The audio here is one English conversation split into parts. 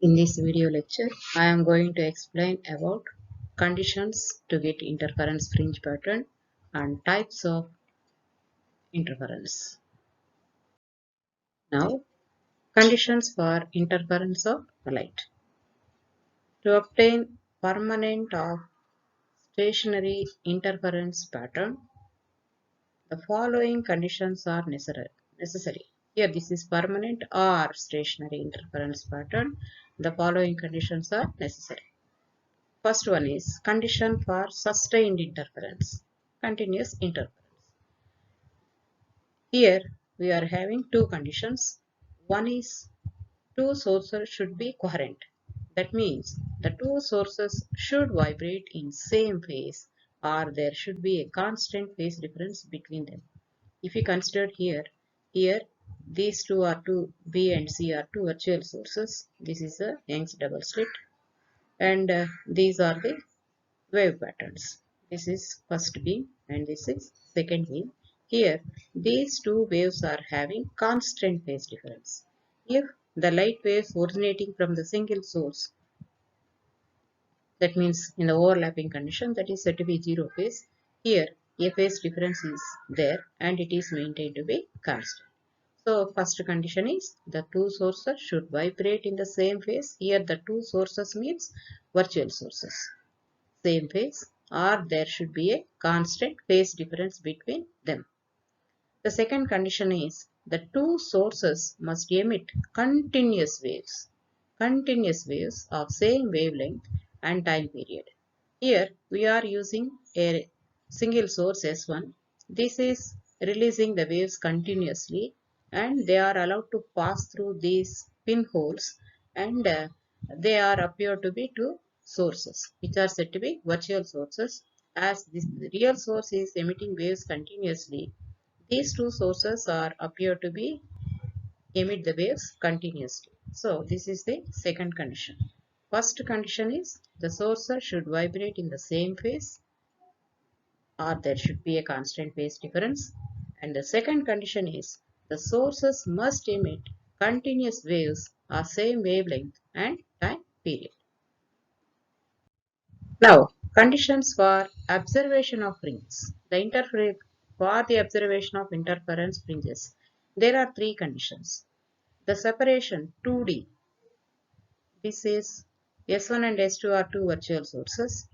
In this video lecture, I am going to explain about conditions to get interference fringe pattern and types of interference. Now, conditions for interference of light. To obtain permanent or stationary interference pattern, the following conditions are necessary. Here this is permanent or stationary interference pattern. The following conditions are necessary. First one is condition for sustained interference, continuous interference. Here we are having two conditions. One is two sources should be coherent. That means the two sources should vibrate in same phase or there should be a constant phase difference between them. If you consider here these two are two B and C are two virtual sources. This is a Young's double slit and these are the wave patterns. This is first beam and this is second beam. Here these two waves are having constant phase difference. If the light waves originating from the single source, that means in the overlapping condition, that is said to be zero phase, here a phase difference is there and it is maintained to be constant. So first condition is the two sources should vibrate in the same phase. Here the two sources means virtual sources. Same phase or there should be a constant phase difference between them. The second condition is the two sources must emit continuous waves of same wavelength and time period. Here we are using a single source S1. This is releasing the waves continuously and they are allowed to pass through these pinholes and they are appear to be two sources which are said to be virtual sources. As this real source is emitting waves continuously, these two sources are appear to be emit the waves continuously. So this is the second condition. First condition is the sources should vibrate in the same phase or there should be a constant phase difference. And the second condition is the sources must emit continuous waves or same wavelength and time period. Now, conditions for observation of fringes. For the observation of interference fringes, there are three conditions. The separation 2D. This is S1 and S2 are two virtual sources.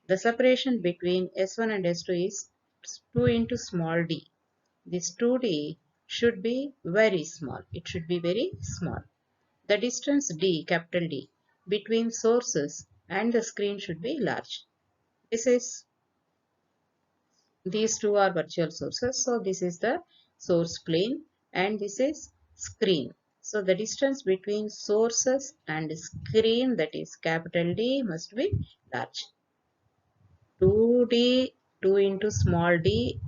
The separation between S1 and S2 is 2 into small d. This 2d should be very small. It should be very small. The distance d, capital D, between sources and the screen should be large. These two are virtual sources. So this is the source plane and this is screen. So the distance between sources and screen, that is capital D, must be large. 2D, 2 into small d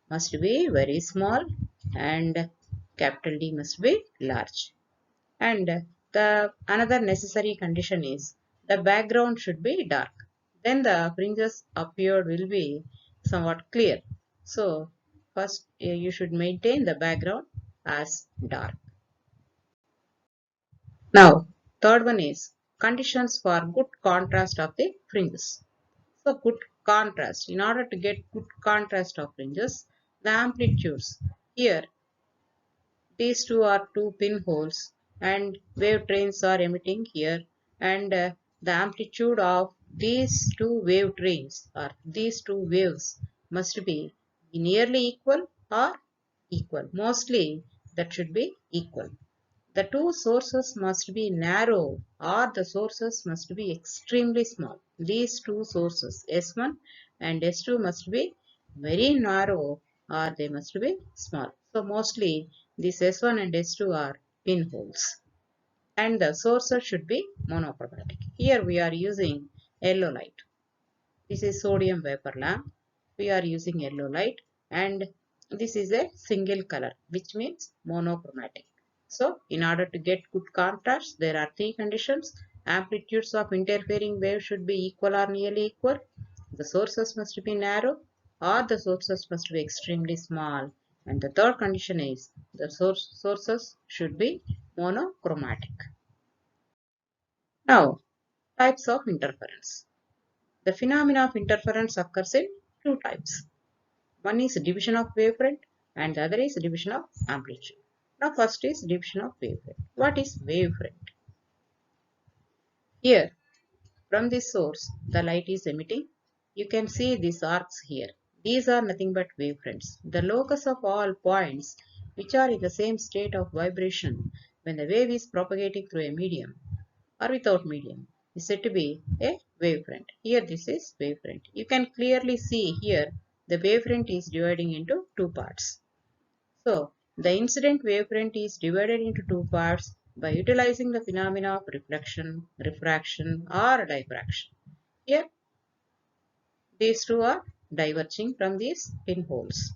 must be very small and capital D must be large. And the another necessary condition is the background should be dark. Then the fringes appeared will be somewhat clear. So first you should maintain the background as dark. Now third one is conditions for good contrast of the fringes. So good contrast. In order to get good contrast of fringes, the amplitudes here, these two are two pinholes and wave trains are emitting here and the amplitude of these two wave trains or these two waves must be nearly equal or equal. Mostly that should be equal. The two sources must be narrow or the sources must be extremely small. These two sources S1 and S2 must be very narrow or they must be small. So mostly these S1 and S2 are pinholes and the sources should be monochromatic. Here we are using yellow light. This is sodium vapor lamp. We are using yellow light and this is a single color which means monochromatic. So in order to get good contrast, there are three conditions. Amplitudes of interfering waves should be equal or nearly equal. The sources must be narrow or the sources must be extremely small. And the third condition is the sources should be monochromatic. Now, types of interference. The phenomena of interference occurs in two types. One is division of wavefront and the other is division of amplitude. Now first is division of wavefront. What is wavefront? Here, from this source, the light is emitting. You can see these arcs here. These are nothing but wavefronts. The locus of all points which are in the same state of vibration when the wave is propagating through a medium or without medium is said to be a wavefront. Here this is wavefront. You can clearly see here the wavefront is dividing into two parts. So, the incident wavefront is divided into two parts by utilizing the phenomena of reflection, refraction or diffraction. Here, these two are diverging from these pinholes.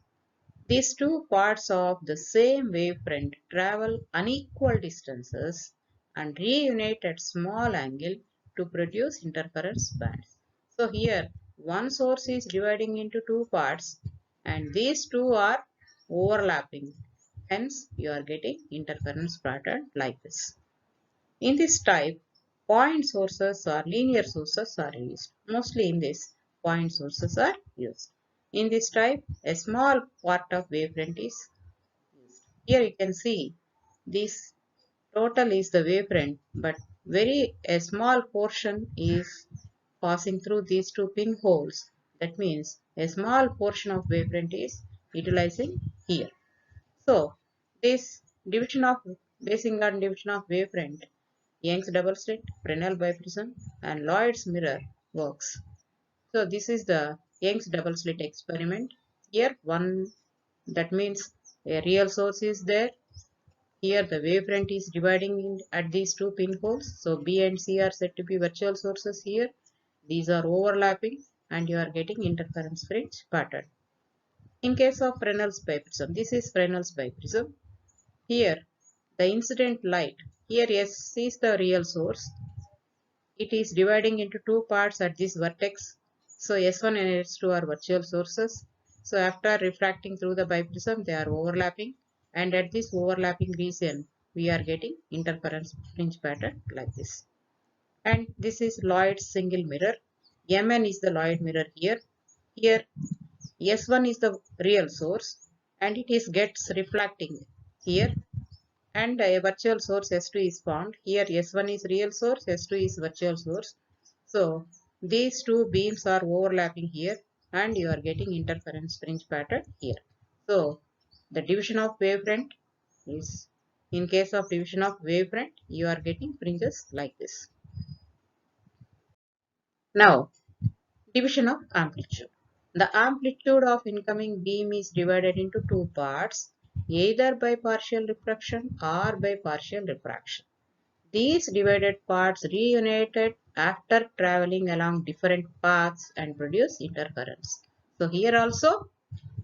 These two parts of the same wavefront travel unequal distances and reunite at small angle to produce interference bands. So here one source is dividing into two parts and these two are overlapping. Hence you are getting interference pattern like this. In this type, point sources or linear sources are used. Mostly in this, point sources are used. In this type, a small part of wavefront is used. Here you can see this total is the wavefront, but very a small portion is passing through these two pinholes. That means a small portion of wavefront is utilizing here. So this division of basing on division of wavefront, Young's double slit, Fresnel biprism, and Lloyd's mirror works. So this is the Young's double slit experiment. Here one, that means a real source is there. Here the wavefront is dividing in at these two pinholes. So B and C are said to be virtual sources here. These are overlapping and you are getting interference fringe pattern. In case of Fresnel's biprism, this is Fresnel's biprism. Here the incident light, here S is the real source. It is dividing into two parts at this vertex. So S1 and S2 are virtual sources. So after refracting through the biprism, they are overlapping. And at this overlapping region, we are getting interference fringe pattern like this. And this is Lloyd's single mirror. Mn is the Lloyd mirror here. Here S1 is the real source and it is gets reflecting here and a virtual source S2 is found. Here S1 is real source, S2 is virtual source. So these two beams are overlapping here and you are getting interference fringe pattern here. So the division of wavefront is, in case of division of wavefront, you are getting fringes like this. Now division of amplitude. The amplitude of incoming beam is divided into two parts, either by partial refraction or by partial refraction. These divided parts reunited after traveling along different paths and produce interference. So here also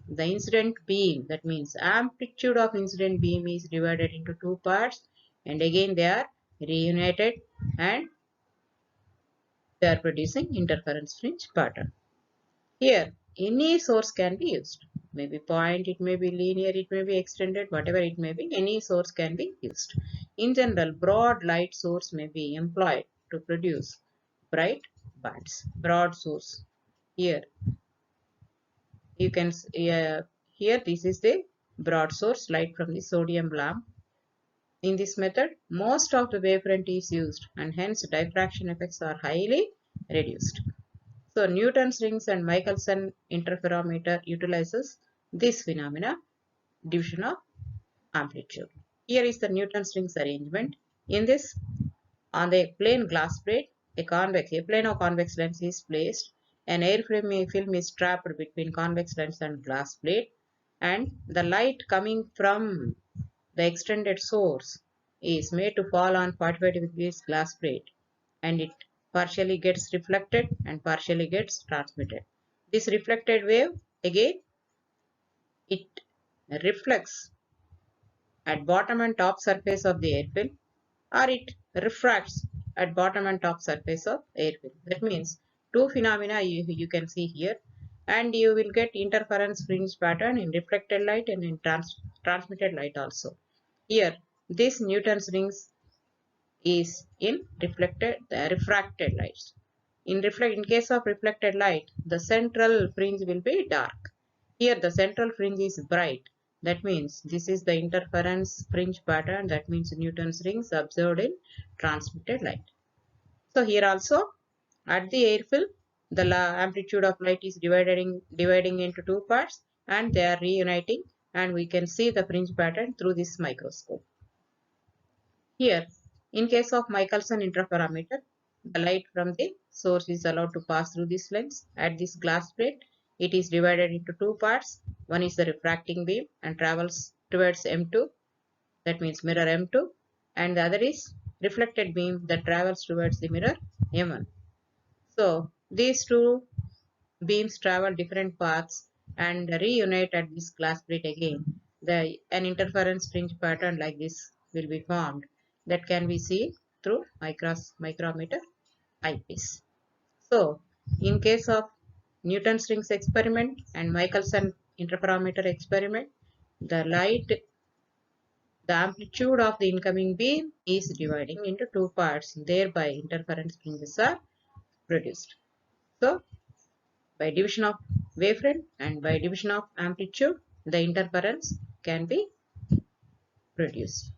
the incident beam, that means amplitude of incident beam is divided into two parts and again they are reunited and they are producing interference fringe pattern. Here any source can be used. Maybe point, it may be linear, it may be extended, whatever it may be, any source can be used. In general, broad light source may be employed to produce bright bands. Broad source. Here you can here this is the broad source light from the sodium lamp. In this method, most of the wavefront is used and hence diffraction effects are highly reduced. So Newton's rings and Michelson interferometer utilizes this phenomena, division of amplitude. Here is the Newton's rings arrangement. In this, on the plain glass plate, a plane of convex lens is placed. An air film is trapped between convex lens and glass plate, and the light coming from the extended source is made to fall on 45 degrees glass plate, and it partially gets reflected and partially gets transmitted. This reflected wave again it reflects at bottom and top surface of the air film or it refracts at bottom and top surface of air film. That means two phenomena you can see here and you will get interference fringe pattern in reflected light and in transmitted light also. Here this Newton's rings is in refracted lights. In case of reflected light, the central fringe will be dark. Here the central fringe is bright. That means this is the interference fringe pattern. That means Newton's rings observed in transmitted light. So here also at the air film, the amplitude of light is dividing into two parts, and they are reuniting, and we can see the fringe pattern through this microscope. Here, in case of Michelson interferometer, the light from the source is allowed to pass through this lens. At this glass plate, it is divided into two parts. One is the refracting beam and travels towards M2, that means mirror M2, and the other is reflected beam that travels towards the mirror M1. So these two beams travel different paths and reunite at this glass plate again. An interference fringe pattern like this will be formed that can be seen through micrometer eyepiece. So, in case of Newton's rings experiment and Michelson interferometer experiment, the amplitude of the incoming beam is dividing into two parts, thereby interference fringes are produced. So, by division of wavefront and by division of amplitude, the interference can be produced.